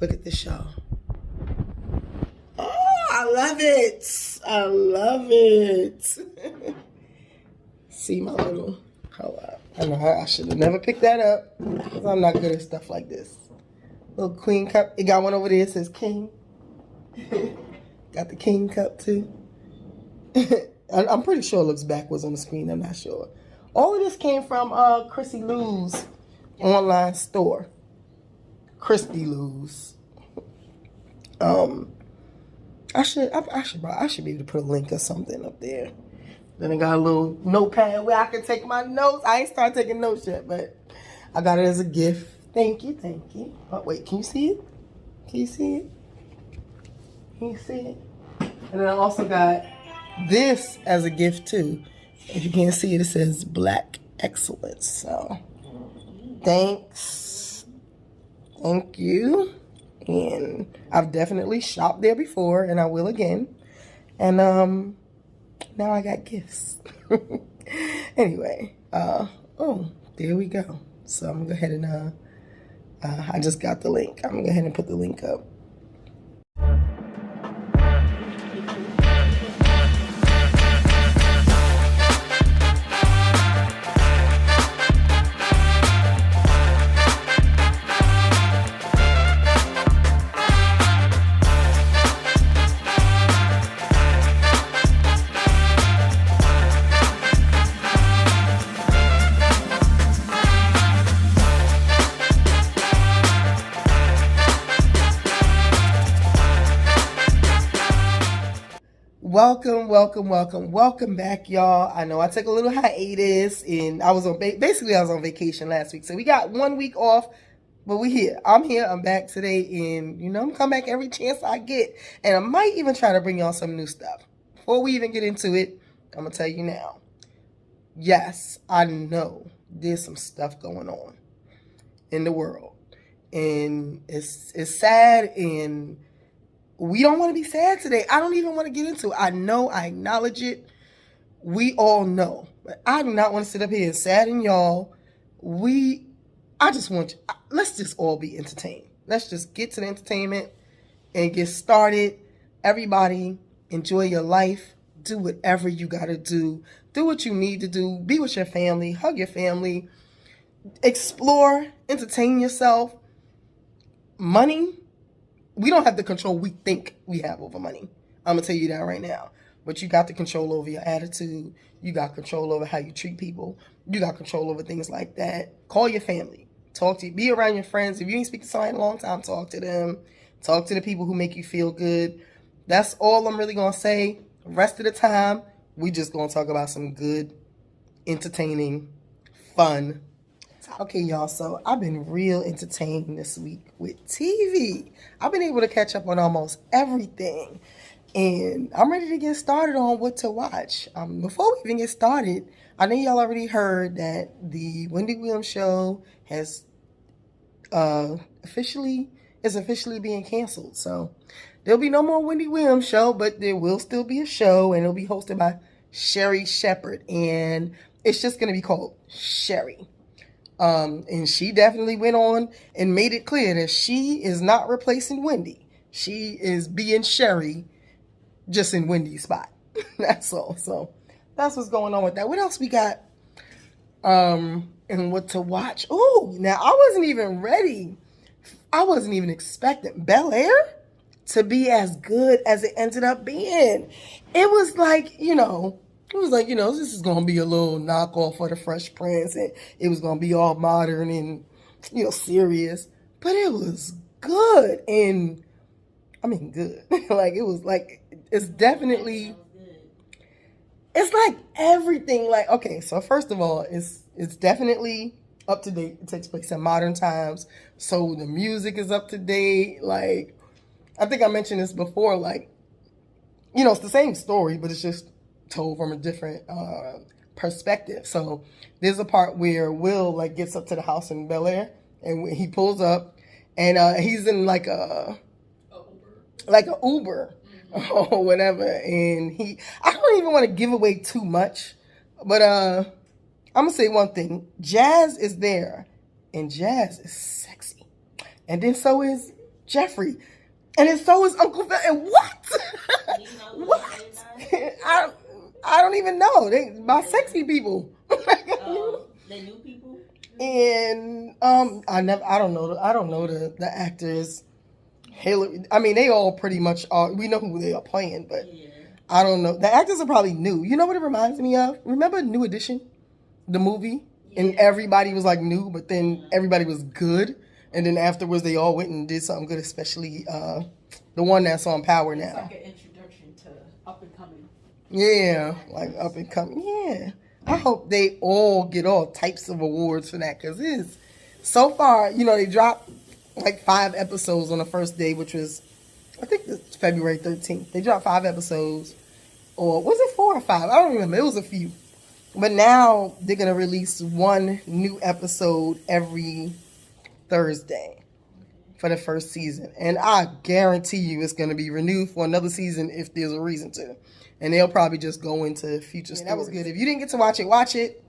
Look at this, y'all. Oh, I love it. I love it. See my little, hold up. I know I should have never picked that up because I'm not good at stuff like this. Little queen cup. It got one over there that says king. Got the king cup too. I'm pretty sure it looks backwards on the screen. I'm not sure. All of this came from Chrissy Lou's online store. Christy Lou's. I should be able to put a link or something up there. Then I got a little notepad where I can take my notes. I ain't started taking notes yet, but I got it as a gift. Thank you, thank you. Oh, wait, can you see it? Can you see it? Can you see it? And then I also got this as a gift too. If you can't see it, it says Black Excellence. So, thanks. Thank you. And I've definitely shopped there before, and I will again. And now I got gifts. Anyway, oh, there we go. So I'm gonna go ahead and I just got the link. I'm gonna go ahead and put the link up. Welcome back, y'all. I know I took a little hiatus, and I was on vacation last week, so we got 1 week off, but we here. I'm here. I'm back today, and I'm come back every chance I get, and I might even try to bring y'all some new stuff. Before we even get into it, I'm gonna tell you now. Yes, I know there's some stuff going on in the world, and it's sad, and we don't want to be sad today. I don't even want to get into it. I know, I acknowledge it. We all know. But I do not want to sit up here and sadden y'all. I just want you, let's just all be entertained. Let's just get to the entertainment and get started. Everybody, enjoy your life. Do whatever you got to do. Do what you need to do. Be with your family. Hug your family. Explore. Entertain yourself. Money. We don't have the control we think we have over money. I'm going to tell you that right now. But you got the control over your attitude. You got control over how you treat people. You got control over things like that. Call your family. Talk to you. Be around your friends. If you ain't speak to somebody in a long time, talk to them. Talk to the people who make you feel good. That's all I'm really going to say. The rest of the time, we just going to talk about some good, entertaining, fun. Okay, y'all, so I've been real entertained this week with TV. I've been able to catch up on almost everything, and I'm ready to get started on what to watch. Before we even get started, I know y'all already heard that the Wendy Williams show is officially being canceled. So there'll be no more Wendy Williams show, but there will still be a show, and it'll be hosted by Sherry Shepherd, and it's just going to be called Sherry. And she definitely went on and made it clear that she is not replacing Wendy. She is being Sherry, just in Wendy's spot. That's all. So that's what's going on with that. What else we got? And what to watch? Oh, now I wasn't even ready. I wasn't even expecting Bel-Air to be as good as it ended up being. It was like, this is going to be a little knockoff for the Fresh Prince, and it was going to be all modern and, serious. But it was good. And, I mean, good. It's definitely, it's like everything. Like, okay, so first of all, it's definitely up to date. It takes place in modern times. So the music is up to date. Like, I think I mentioned this before. Like, it's the same story, but it's just told from a different perspective. So there's a part where Will gets up to the house in Bel-Air, and he pulls up, and he's in like a Uber or whatever, and I don't even want to give away too much, but I'm gonna say one thing. Jazz is there, and Jazz is sexy, and then so is Jeffrey. And it's so is Uncle Phil. And what? Do you know What? I don't even know. They my sexy people. They new people. And I don't know the actors. Hillary. I mean, they all pretty much are. We know who they are playing, but I don't know. The actors are probably new. You know what it reminds me of? Remember New Edition, the movie, and everybody was like new, but then everybody was good, and then afterwards they all went and did something good. Especially the one that's on Power now. It's like an introduction to up and coming. Yeah, like up and coming. Yeah. I hope they all get all types of awards for that, because it's so far, they dropped like 5 episodes on the first day, which was, I think it's February 13th. They dropped 5 episodes, or was it 4 or 5? I don't remember. It was a few. But now they're going to release 1 new episode every Thursday for the first season. And I guarantee you it's going to be renewed for another season if there's a reason to. And they'll probably just go into future stories. That was good. If you didn't get to watch it.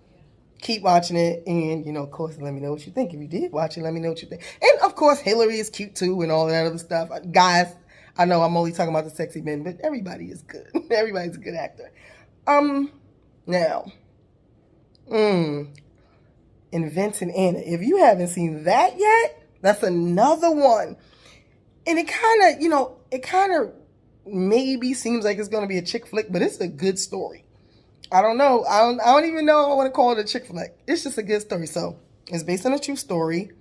Keep watching it. And, of course, let me know what you think. If you did watch it, let me know what you think. And, of course, Hillary is cute, too, and all that other stuff. Guys, I know I'm only talking about the sexy men, but everybody is good. Everybody's a good actor. Now, Inventing Anna. If you haven't seen that yet, that's another one. And it kind of maybe seems like it's going to be a chick flick, but it's a good story. I don't know. I don't even know if I want to call it a chick flick. It's just a good story. So it's based on a true story.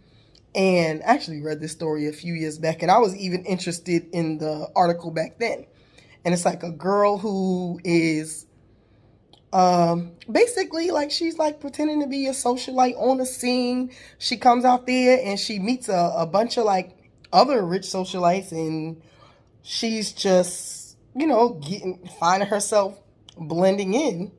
And I actually read this story a few years back, and I was even interested in the article back then. And it's like a girl who is basically like she's like pretending to be a socialite on the scene. She comes out there and she meets a bunch of like other rich socialites, and she's just, finding herself blending in.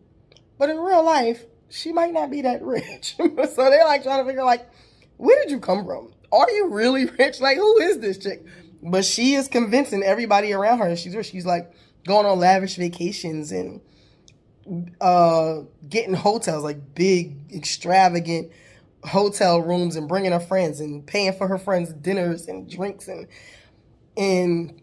But in real life, she might not be that rich. So they're like trying to figure like, where did you come from? Are you really rich? Like, who is this chick? But she is convincing everybody around her she's rich. She's like going on lavish vacations and getting hotels, like big, extravagant hotel rooms, and bringing her friends and paying for her friends' dinners and drinks and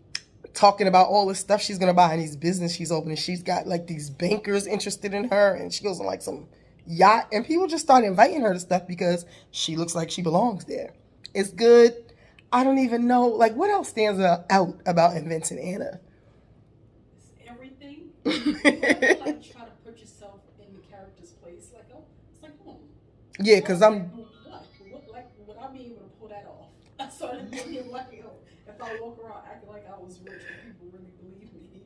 talking about all the stuff she's going to buy in these business she's opening. She's got like these bankers interested in her, and she goes on like some yacht, and people just start inviting her to stuff because she looks like she belongs there. It's good. I don't even know, like, what else stands out about Inventing Anna? It's everything. You have to like try to put yourself in the character's place. Like, oh, it's like, yeah, because I'm... Would I be able to pull that off? I started thinking like, if I walk around acting like I was rich, would people really believe me?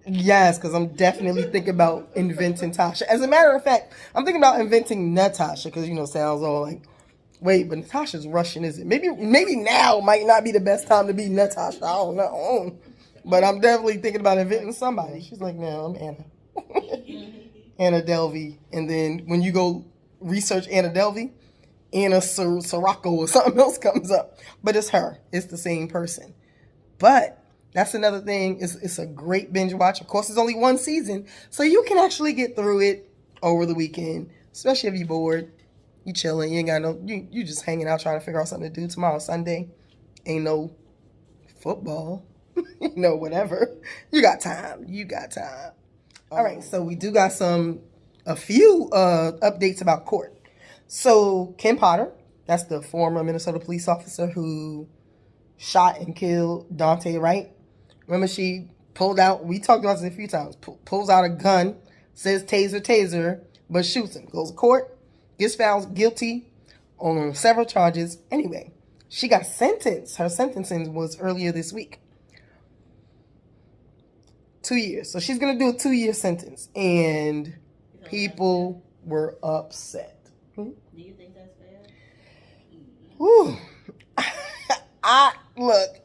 Yes, because I'm definitely thinking about inventing Tasha. As a matter of fact, I'm thinking about inventing Natasha, because, sounds all like, wait, but Natasha's Russian, is it? Maybe now might not be the best time to be Natasha. I don't know. But I'm definitely thinking about inventing somebody. She's like, no, I'm Anna. Anna Delvey. And then when you go research Anna Delvey, Anna Sirocco or something else comes up. But it's her. It's the same person. But that's another thing. It's a great binge watch. Of course, it's only 1 season, so you can actually get through it over the weekend, especially if you're bored. You chilling. You ain't got you just hanging out trying to figure out something to do. Tomorrow, Sunday. Ain't no football. Whatever. You got time. All right, so we do got a few updates about court. So Kim Potter, that's the former Minnesota police officer who shot and killed Dante Wright. Remember, she pulled out, we talked about this a few times, pulls out a gun, says taser, but shoots him. Goes to court, gets found guilty on several charges. Anyway, she got sentenced. Her sentencing was earlier this week. 2 years. So she's going to do a 2-year sentence. And people were upset. Do you think that's fair? Whew. I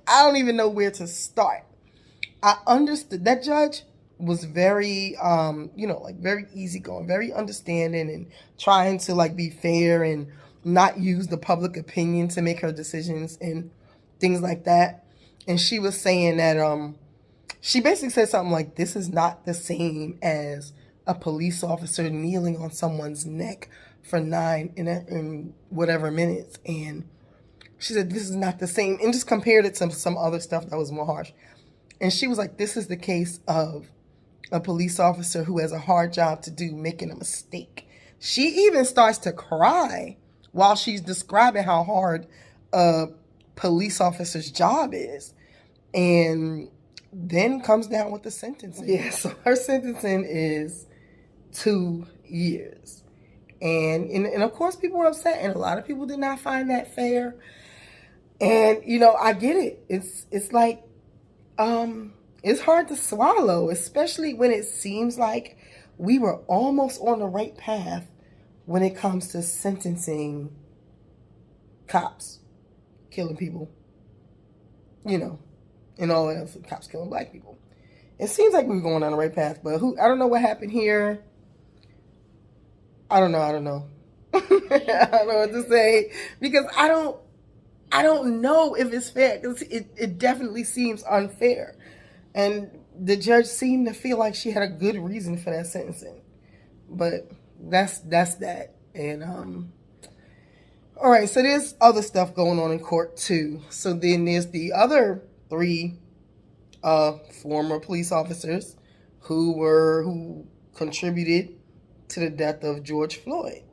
don't even know where to start. I understood that judge was very, very easygoing, very understanding, and trying to like be fair and not use the public opinion to make her decisions and things like that. And she was saying that, she basically said something like, this is not the same as a police officer kneeling on someone's neck for 9 in whatever minutes. And She said, this is not the same, and just compared it to some other stuff that was more harsh. And she was like, this is the case of a police officer who has a hard job to do, making a mistake. She even starts to cry while she's describing how hard a police officer's job is. And then comes down with the sentencing. Yeah, so her sentencing is 2 years. And of course people were upset, and a lot of people did not find that fair. And, you know, I get it. It's like, it's hard to swallow, especially when it seems like we were almost on the right path when it comes to sentencing cops killing people, you know, and all else, cops killing black people. It seems like we were going on the right path, but I don't know what happened here. I don't know. I don't know what to say, because I don't know if it's fair, because it definitely seems unfair. And the judge seemed to feel like she had a good reason for that sentencing. But that's that. And all right, so there's other stuff going on in court too. So then there's the other 3 former police officers who contributed to the death of George Floyd.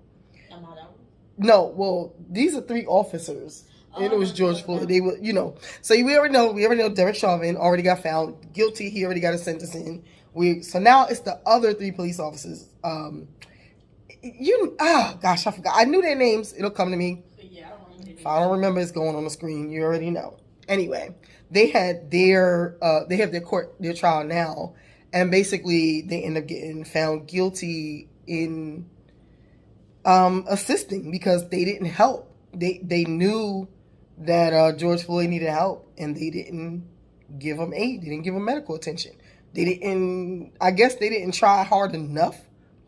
No, well, these are 3 officers. And it was George Floyd. They were, you know. So we already know Derek Chauvin already got found guilty. He already got a sentence in. So now it's the other 3 police officers. Gosh, I forgot. I knew their names. It'll come to me. Yeah, I don't remember. If I don't remember, it's going on the screen. You already know. Anyway, they had their trial now, and basically they end up getting found guilty in assisting, because they didn't help. They knew that George Floyd needed help, and they didn't give him aid. They didn't give him medical attention. I guess they didn't try hard enough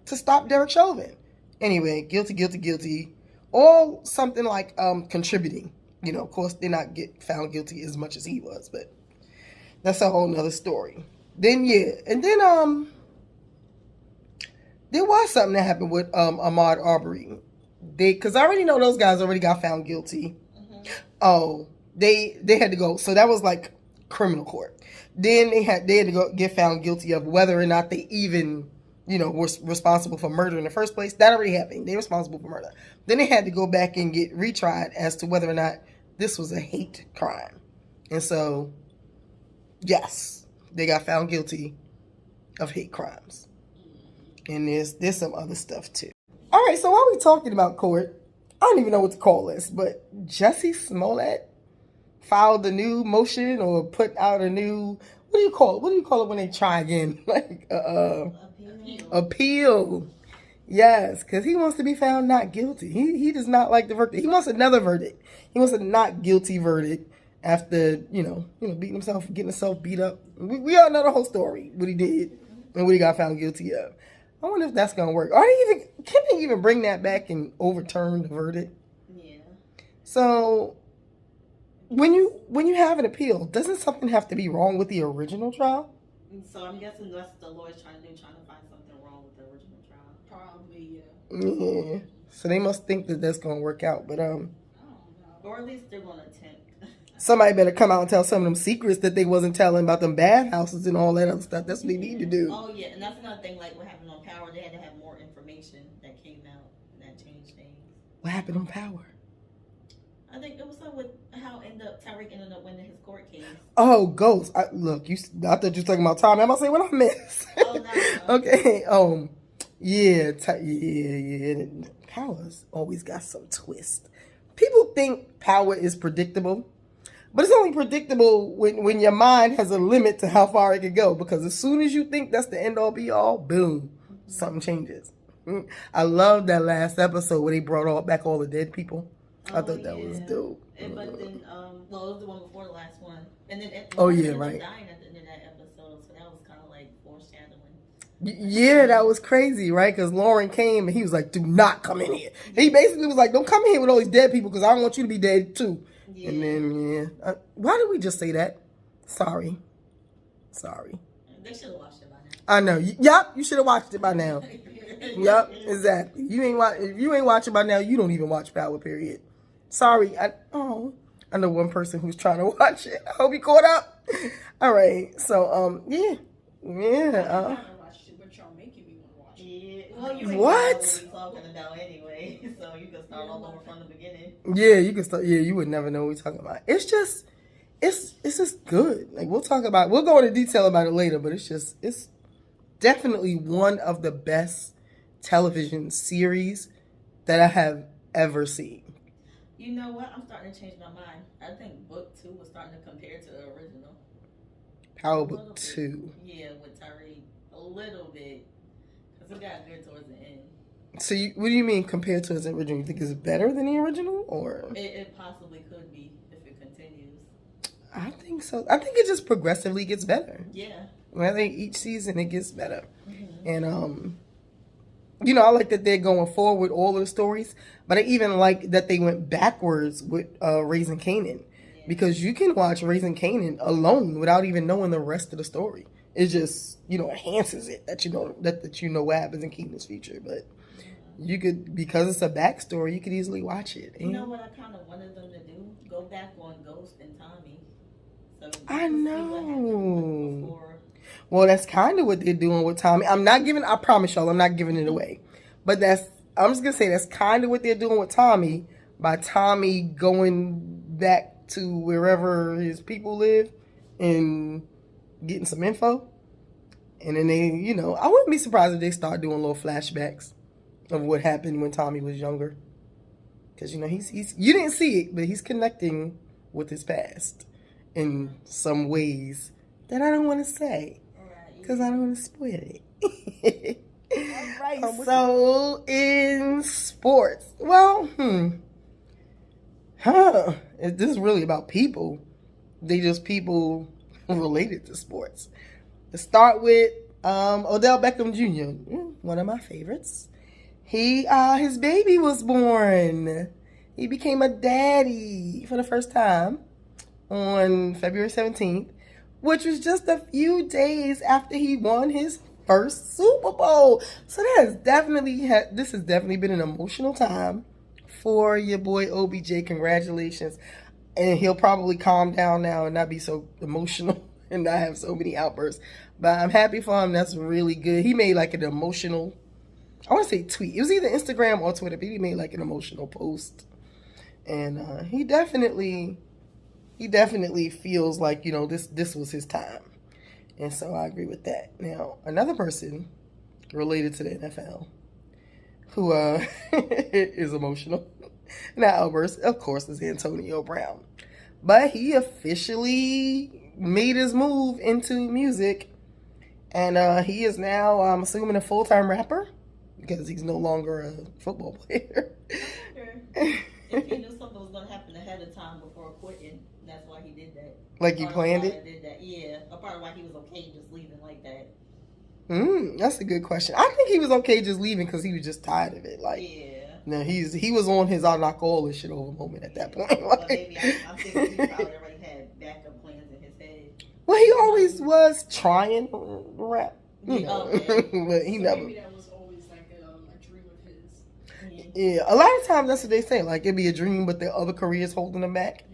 to stop Derek Chauvin. Anyway, guilty. All something like contributing. You know, of course, they're not found guilty as much as he was, but that's a whole nother story. Then, there was something that happened with Ahmaud Arbery. Because I already know those guys already got found guilty. Mm-hmm. Oh, they had to go. So that was like criminal court. Then they had to go get found guilty of whether or not they even, you know, were responsible for murder in the first place. That already happened. They were responsible for murder. Then they had to go back and get retried as to whether or not this was a hate crime. And so, yes, they got found guilty of hate crimes. And there's some other stuff too. All right, so while we're talking about court, I don't even know what to call this, but Jussie Smollett filed a new motion or put out a new, what do you call it? What do you call it when they try again? Like appeal. Yes, because he wants to be found not guilty. He does not like the verdict. He wants another verdict. He wants a not guilty verdict after, you know, beating himself, getting himself beat up. We all know the whole story, what he did and what he got found guilty of. I wonder if that's gonna work. Can they even bring that back and overturn the verdict? Yeah. So when you have an appeal, doesn't something have to be wrong with the original trial? So I'm guessing that's what the lawyer's trying to find something wrong with the original trial. Probably, yeah. Yeah. So they must think that that's gonna work out, but I don't know. Or at least they're gonna attempt. Somebody better come out and tell some of them secrets that they wasn't telling about them bathhouses and all that other stuff. That's what they need to do. Oh yeah, and that's another thing. Like what happened on Power, they had to have more information that came out and that changed things. What happened on Power? I think it was something with how Tyreek ended up winning his court case. Oh, Ghost. I thought you were talking about Tommy. I'm gonna say what I missed. Oh no. Okay. Yeah. Power's always got some twist. People think Power is predictable. But it's only predictable when your mind has a limit to how far it can go. Because as soon as you think that's the end all be all, boom, something changes. I love that last episode where they brought back all the dead people. I thought that was dope. But then, it was the one before the last one. And then right. Dying at the end of that episode, so that was kind of like foreshadowing. Yeah, that was crazy, right? Because Lauren came and he was like, "Do not come in here." He basically was like, "Don't come in here with all these dead people because I don't want you to be dead too." Yeah. And then, why did we just say that? Sorry. They should have watched it by now. I know. Yep, you should have watched it by now. Yep, exactly. If you ain't watching by now, you don't even watch Power, period. Sorry. I know one person who's trying to watch it. I hope you caught up. All right. So, yeah. Yeah. I watched it, but y'all making me want to watch it. Yeah. Well, you What? what we talking about anyway, so you can start all over from the beginning. Yeah, you can start. Yeah, you would never know what we're talking about. It's just good. Like we'll go into detail about it later, but it's definitely one of the best television series that I have ever seen. You know what? I'm starting to change my mind. I think book 2 was starting to compare to the original. Power Book 2. Yeah, with Tyree. A little bit. Because it got good towards the end. So what do you mean compared to its original? You think it's better than the original? Or It possibly could be if it continues. I think so. I think it just progressively gets better. Yeah. I think each season it gets better. Mm-hmm. And, I like that they're going forward with all of the stories, but I even like that they went backwards with Raising Kanan. Yeah. Because you can watch Raising Kanan alone without even knowing the rest of the story. It just, enhances it that that you know what happens in Kanan's future. But you could, because it's a backstory, you could easily watch it. You know what I kind of wanted them to do? Go back on Ghost and Tommy. So I know. Before. Well, that's kind of what they're doing with Tommy. I promise y'all, I'm not giving it away. But I'm just going to say that's kind of what they're doing with Tommy by Tommy going back to wherever his people live and getting some info. And then they, I wouldn't be surprised if they start doing little flashbacks of what happened when Tommy was younger. Because, he's you didn't see it, but he's connecting with his past in some ways that I don't want to say. Because I don't want to spoil it. All right, so in sports. Well, this is really about people. They just people related to sports. Let's start with Odell Beckham Jr., one of my favorites. His baby was born. He became a daddy for the first time on February 17th. Which was just a few days after he won his first Super Bowl. So this has definitely been an emotional time for your boy OBJ. Congratulations. And he'll probably calm down now and not be so emotional and not have so many outbursts. But I'm happy for him. That's really good. He made like an emotional, I want to say tweet. It was either Instagram or Twitter, but he made like an emotional post. And he definitely feels like, this was his time. And so I agree with that. Now, another person related to the NFL who is emotional, not outburst, of course, is Antonio Brown. But he officially made his move into music. And he is now, I'm assuming, a full-time rapper because he's no longer a football player. If he knew something was going to happen ahead of time before quitting, that's why he did that. Like he planned it? Did that. Yeah, a part of why he was okay just leaving like that. That's a good question. I think he was okay just leaving because he was just tired of it. Like, yeah. No, he was on his I'll knock all this shit over moment at that point. Well, maybe I'm thinking he probably already had backup plans in his head. Well, he always was trying to rap, Okay. but he never. Maybe that was always like a dream of his. Yeah, a lot of times that's what they say. Like it'd be a dream, but the other careers holding them back.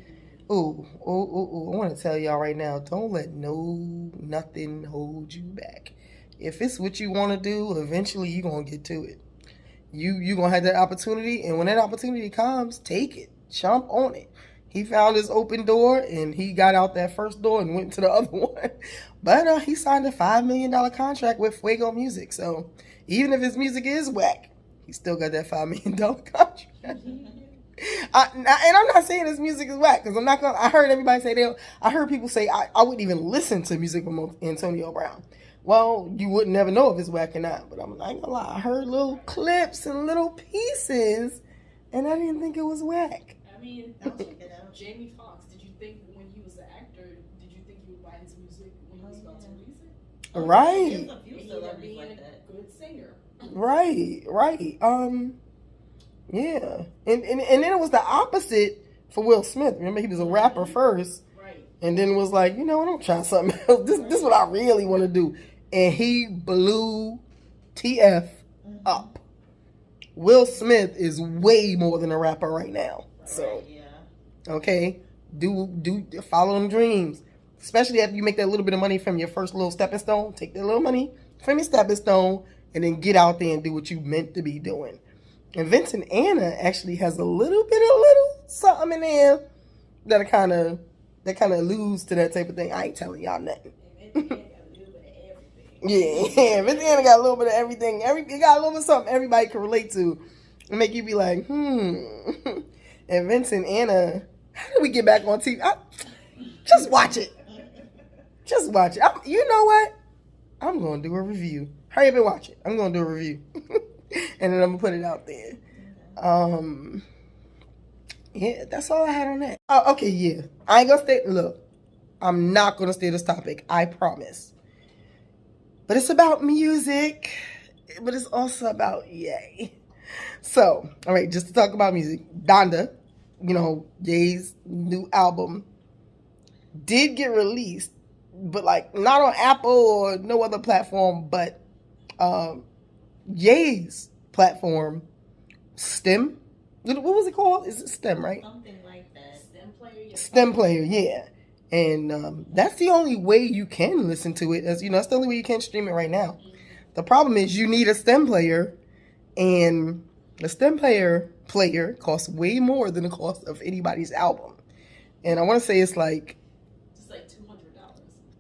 Ooh. I want to tell y'all right now, don't let nothing hold you back. If it's what you want to do, eventually you're going to get to it. You going to have that opportunity, and when that opportunity comes, take it. Jump on it. He found his open door, and he got out that first door and went to the other one. But he signed a $5 million contract with Fuego Music. So even if his music is whack, he still got that $5 million contract. And I'm not saying his music is whack because I heard everybody say I heard people say I wouldn't even listen to music from Antonio Brown. Well, you wouldn't never know if it's whack or not, but I'm not gonna lie. I heard little clips and little pieces, and I didn't think it was whack. I mean, I'll check it out. Jamie Foxx, did you think when he was an actor, did you think he would buy his music when he was about to release it? Right. There's a few celebrities being like a that. good singer. Right. Yeah. And then it was the opposite for Will Smith. Remember, he was a rapper first. Right. And then was like, I'm gonna try something else. This is what I really want to do. And he blew TF up. Will Smith is way more than a rapper right now. So, yeah. Okay. follow them dreams. Especially after you make that little bit of money from your first little stepping stone. Take that little money from your stepping stone and then get out there and do what you meant to be doing. And Vincent Anna actually has a little something in there that kind of alludes to that type of thing. I ain't telling y'all nothing. Yeah, Vincent Anna got a little bit of everything. It got a little bit of something everybody can relate to and make you be like, And Vincent Anna, how do we get back on TV? Just watch it. Just watch it. You know what? I'm going to do a review. Hurry up and watch it. I'm going to do a review. And then I'm going to put it out there. Yeah, that's all I had on that. Oh, okay, yeah. I ain't going to stay. Look, I'm not going to stay this topic. I promise. But it's about music. But it's also about Ye. So, all right, just to talk about music. Donda, Ye's new album did get released, but like not on Apple or no other platform, but Ye's platform, STEM. What was it called? Is it STEM, right? Something like that. STEM player, yeah. And that's the only way you can listen to it. As that's the only way you can stream it right now. The problem is you need a STEM player, and the STEM player costs way more than the cost of anybody's album. And I want to say it's like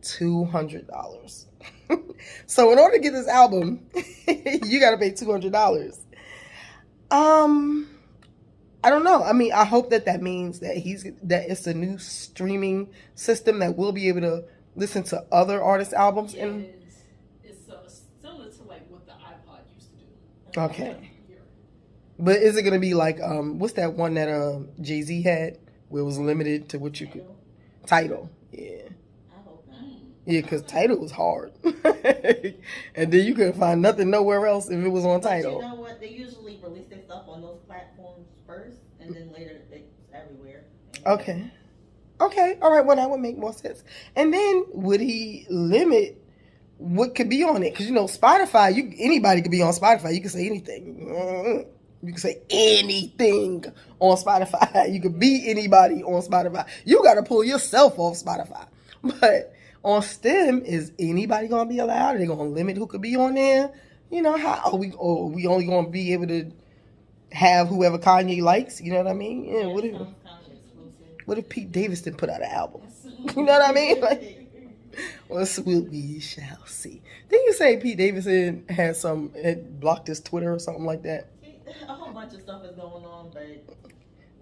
$200. So in order to get this album, you got to pay $200. I don't know. I mean, I hope that means that it's a new streaming system that we'll be able to listen to other artists' albums. Yeah, it's similar to like what the iPod used to do. Okay. But is it going to be like, what's that one that Jay-Z had where it was limited to what you could? Tidal. Yeah. I hope not. Yeah, because Tidal was hard. And then you couldn't find nothing nowhere else if it was on Tidal. But you know what? They usually release their stuff on those platforms first, and then later it's everywhere. Okay. All right. Well, that would make more sense. And then would he limit what could be on it? Because, Spotify, anybody could be on Spotify. You can say anything. You can say anything on Spotify. You could be anybody on Spotify. You got to pull yourself off Spotify. But on STEM, is anybody going to be allowed? Are they going to limit who could be on there? How are we only going to be able to have whoever Kanye likes? You know what I mean? Yeah. What if Pete Davidson put out an album? You know what I mean? Like, we shall see. Didn't you say Pete Davidson had blocked his Twitter or something like that? A whole bunch of stuff is going on,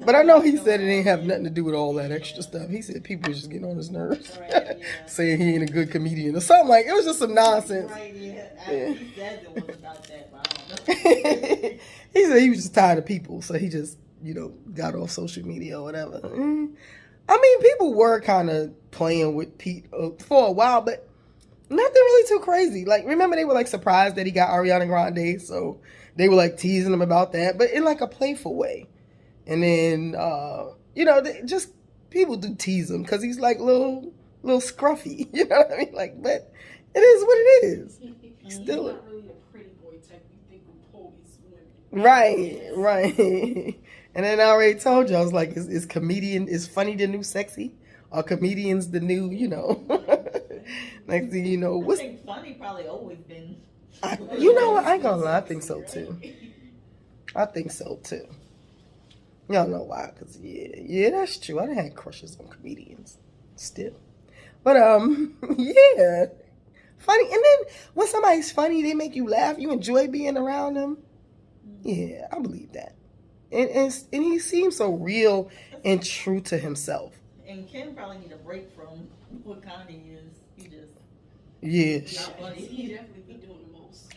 but I know he said it ain't have nothing to do with all that extra stuff. He said people were just getting on his nerves, right, yeah. saying he ain't a good comedian or something like. It was just some nonsense. Right, yeah. He said it was about that, but I don't know. He said he was just tired of people, so he just got off social media or whatever. I mean, people were kind of playing with Pete for a while, but nothing really too crazy. Like, remember they were like surprised that he got Ariana Grande, so they were like teasing him about that, but in like a playful way. And then, just people do tease him because he's like little scruffy. You know what I mean? Like, but it is what it is. Still, he's not really a pretty boy type. You think would pull these women. Right. And then I already told you, I was like, is funny the new sexy? Or comedians the new, Next thing you know, I think funny probably always been. You know what? I ain't gonna lie. I think so too. Y'all know why? Because yeah, that's true. I done had crushes on comedians, still. But yeah, funny. And then when somebody's funny, they make you laugh. You enjoy being around them. Yeah, I believe that. And he seems so real and true to himself. And Ken probably need a break from what Kanye is. He just yeah. not funny. He definitely be doing the most.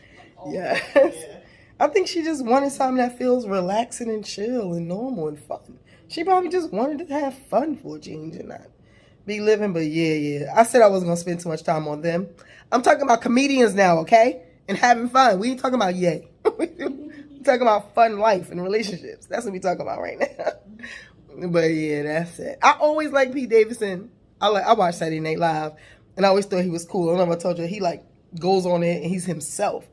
Yes. Yeah. I think she just wanted something that feels relaxing and chill and normal and fun. She probably just wanted to have fun for a change and not be living. But yeah. I said I wasn't going to spend too much time on them. I'm talking about comedians now, okay? And having fun. We ain't talking about Ye. We're talking about fun life and relationships. That's what we talking about right now. But yeah, that's it. I always liked Pete Davidson. I watched Saturday Night Live, and I always thought he was cool. I don't know if I told you, he like goes on it and he's himself.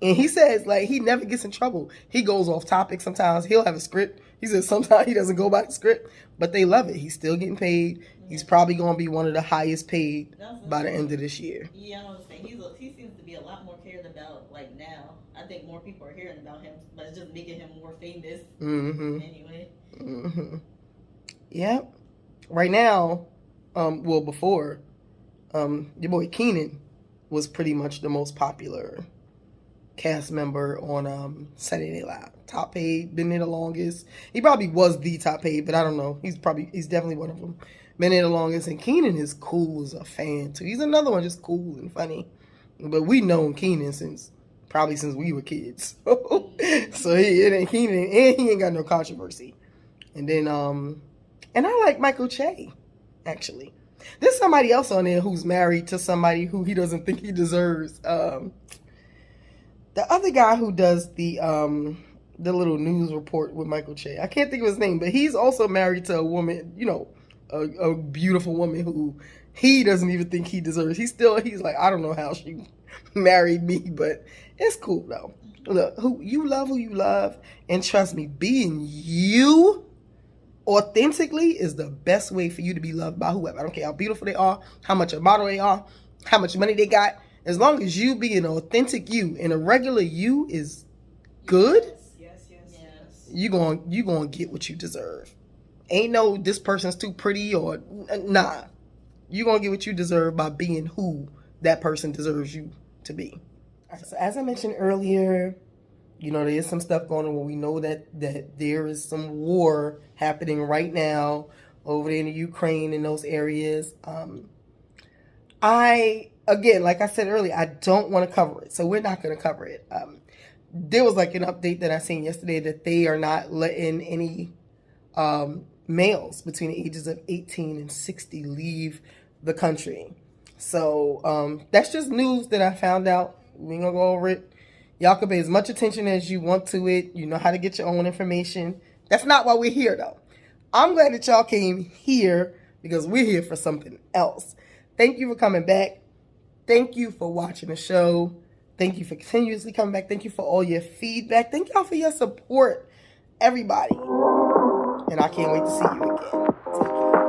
And he says, like, he never gets in trouble. He goes off topic sometimes. He'll have a script He said sometimes he doesn't go by the script, but they love it. He's still getting paid. He's probably going to be one of the highest paid by the end of this year. Yeah, I was saying he seems to be a lot more cared about like now. I think more people are hearing about him, but it's just making him more famous. Anyway. Yeah. Right now, well, before, your boy Keenan was pretty much the most popular cast member on Saturday Night Live. Top paid, been there the longest. He probably was the top paid, but I don't know. He's definitely one of them. Been there the longest, and Keenan is cool as a fan too. He's another one, just cool and funny. But we known Keenan since we were kids. So he ain't got no controversy. And then and I like Michael Che, actually. There's somebody else on there who's married to somebody who he doesn't think he deserves. The other guy who does the little news report with Michael Che. I can't think of his name, but he's also married to a woman, you know, a beautiful woman who he doesn't even think he deserves. He's like, I don't know how she married me, but it's cool though. Look, who you love, and trust me, being you authentically is the best way for you to be loved by whoever. I don't care how beautiful they are, how much a model they are, how much money they got. As long as you be an authentic you and a regular you is good, Yes. you gonna get what you deserve. Ain't no this person's too pretty or nah. You gonna get what you deserve by being who that person deserves you to be. So as I mentioned earlier, you know, there is some stuff going on where we know that there is some war happening right now over there in the Ukraine and those areas. Again, like I said earlier, I don't want to cover it, so we're not going to cover it. There was like an update that I seen yesterday that they are not letting any males between the ages of 18 and 60 leave the country. So that's just news that I found out. We ain't gonna go over it. Y'all can pay as much attention as you want to it. You know how to get your own information. That's not why we're here, though. I'm glad that y'all came here because we're here for something else. Thank you for coming back. Thank you for watching the show. Thank you for continuously coming back. Thank you for all your feedback. Thank y'all for your support, everybody. And I can't wait to see you again. Take care.